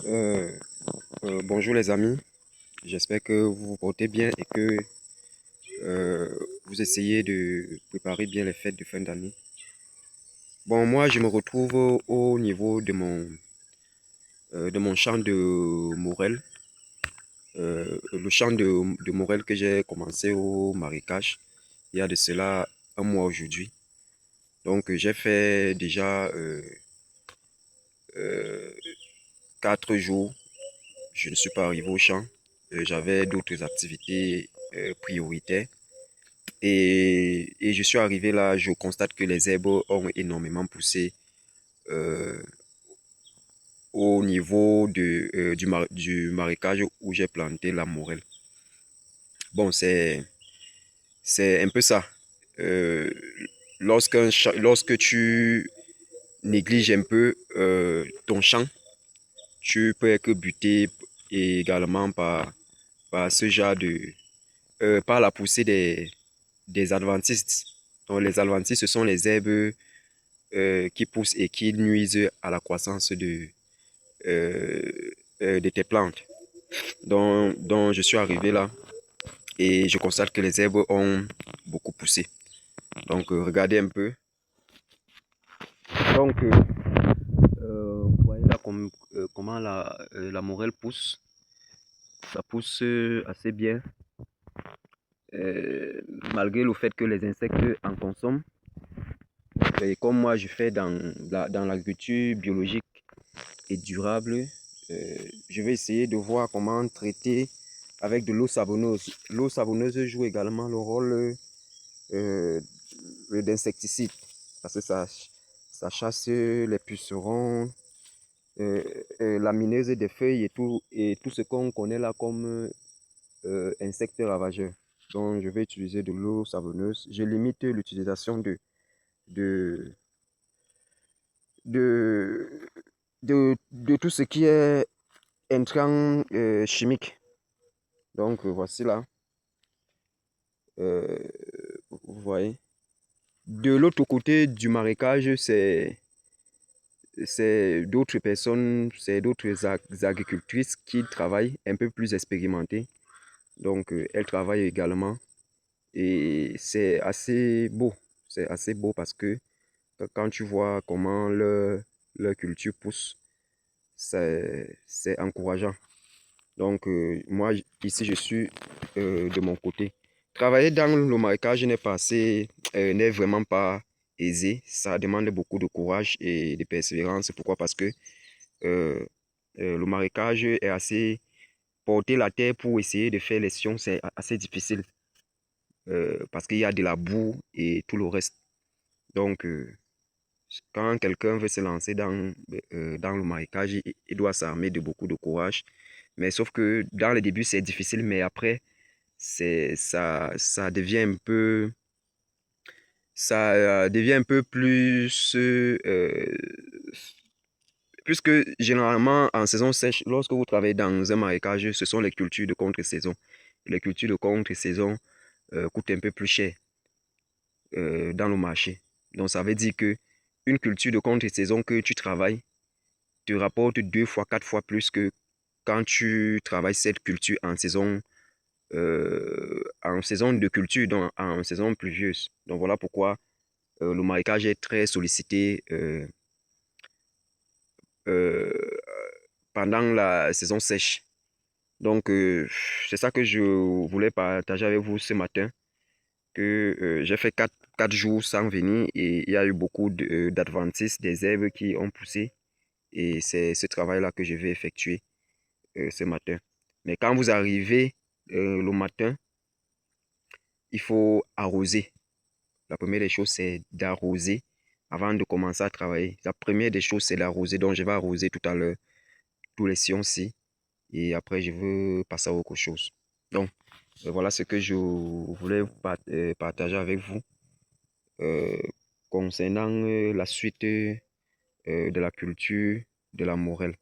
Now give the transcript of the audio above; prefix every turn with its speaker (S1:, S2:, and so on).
S1: Euh, Bonjour les amis, j'espère que vous vous portez bien et que vous essayez de préparer bien les fêtes de fin d'année. Bon, moi je me retrouve au niveau de mon champ de Morel, le champ de Morel que j'ai commencé au marécage il y a de cela un mois aujourd'hui. Donc j'ai fait déjà euh, 4 jours, je ne suis pas arrivé au champ. J'avais d'autres activités prioritaires. Et je suis arrivé là, je constate que les herbes ont énormément poussé euh, au niveau du marécage où j'ai planté la morelle. Bon, c'est un peu ça. Euh, Lorsque tu négliges un peu ton champ, tu peux être buté également par ce genre par la poussée des adventistes. Donc, les adventistes, ce sont les herbes qui poussent et qui nuisent à la croissance euh, de tes plantes. Donc, je suis arrivé là et je constate que les herbes ont beaucoup poussé. Donc, regardez un peu. Donc, vous voyez là comment la morelle pousse. Ça pousse assez bien, euh, malgré le fait que les insectes en consomment. Et comme moi, je fais dans l'agriculture biologique et durable, je vais essayer de voir comment traiter avec de l'eau savonneuse. L'eau savonneuse joue également le rôle euh, d'insecticide parce que ça chasse les pucerons, lamineuses des feuilles et tout ce qu'on connaît là comme insectes ravageurs. Donc, je vais utiliser de l'eau savonneuse. Je limite l'utilisation de, de, de tout ce qui est intrants chimiques. Donc, voici là. Euh, Vous voyez. De l'autre côté du marécage, c'est d'autres personnes, c'est d'autres agricultrices qui travaillent un peu plus expérimentées. Donc, elles travaillent également. Et c'est assez beau. C'est assez beau parce que quand tu vois comment leur culture pousse, c'est encourageant. Donc, moi, ici, je suis de mon côté. Travailler dans le marécage n'est vraiment pas aisé. Ça demande beaucoup de courage et de persévérance. Pourquoi? Parce que euh, le marécage est assez... Porter la terre pour essayer de faire les sions, c'est assez difficile parce qu'il y a de la boue et tout le reste. Donc, quand quelqu'un veut se lancer dans le marécage, il doit s'armer de beaucoup de courage. Mais sauf que dans le début, c'est difficile, mais après, ça devient un peu, ça devient un peu plus, puisque généralement en saison sèche, lorsque vous travaillez dans un marécage, ce sont les cultures de contre-saison. Les cultures de contre-saison coûtent un peu plus cher dans le marché. Donc ça veut dire que une culture de contre-saison que tu travailles te rapporte 2 fois, 4 fois plus que quand tu travailles cette culture en saison de culture, donc en saison pluvieuse. Donc voilà pourquoi le marécage est très sollicité euh, pendant la saison sèche. Donc c'est ça que je voulais partager avec vous ce matin, que j'ai fait 4 jours sans venir et il y a eu beaucoup d'adventistes, des herbes qui ont poussé et c'est ce travail-là que je vais effectuer ce matin. Mais quand vous arrivez le matin, il faut arroser. La première des choses, c'est d'arroser avant de commencer à travailler. La première des choses, c'est d'arroser. Donc, je vais arroser tout à l'heure tous les sions-ci. Et après, je veux passer à autre chose. Donc, voilà ce que je voulais partager avec vous euh, concernant la suite de la culture de la morelle.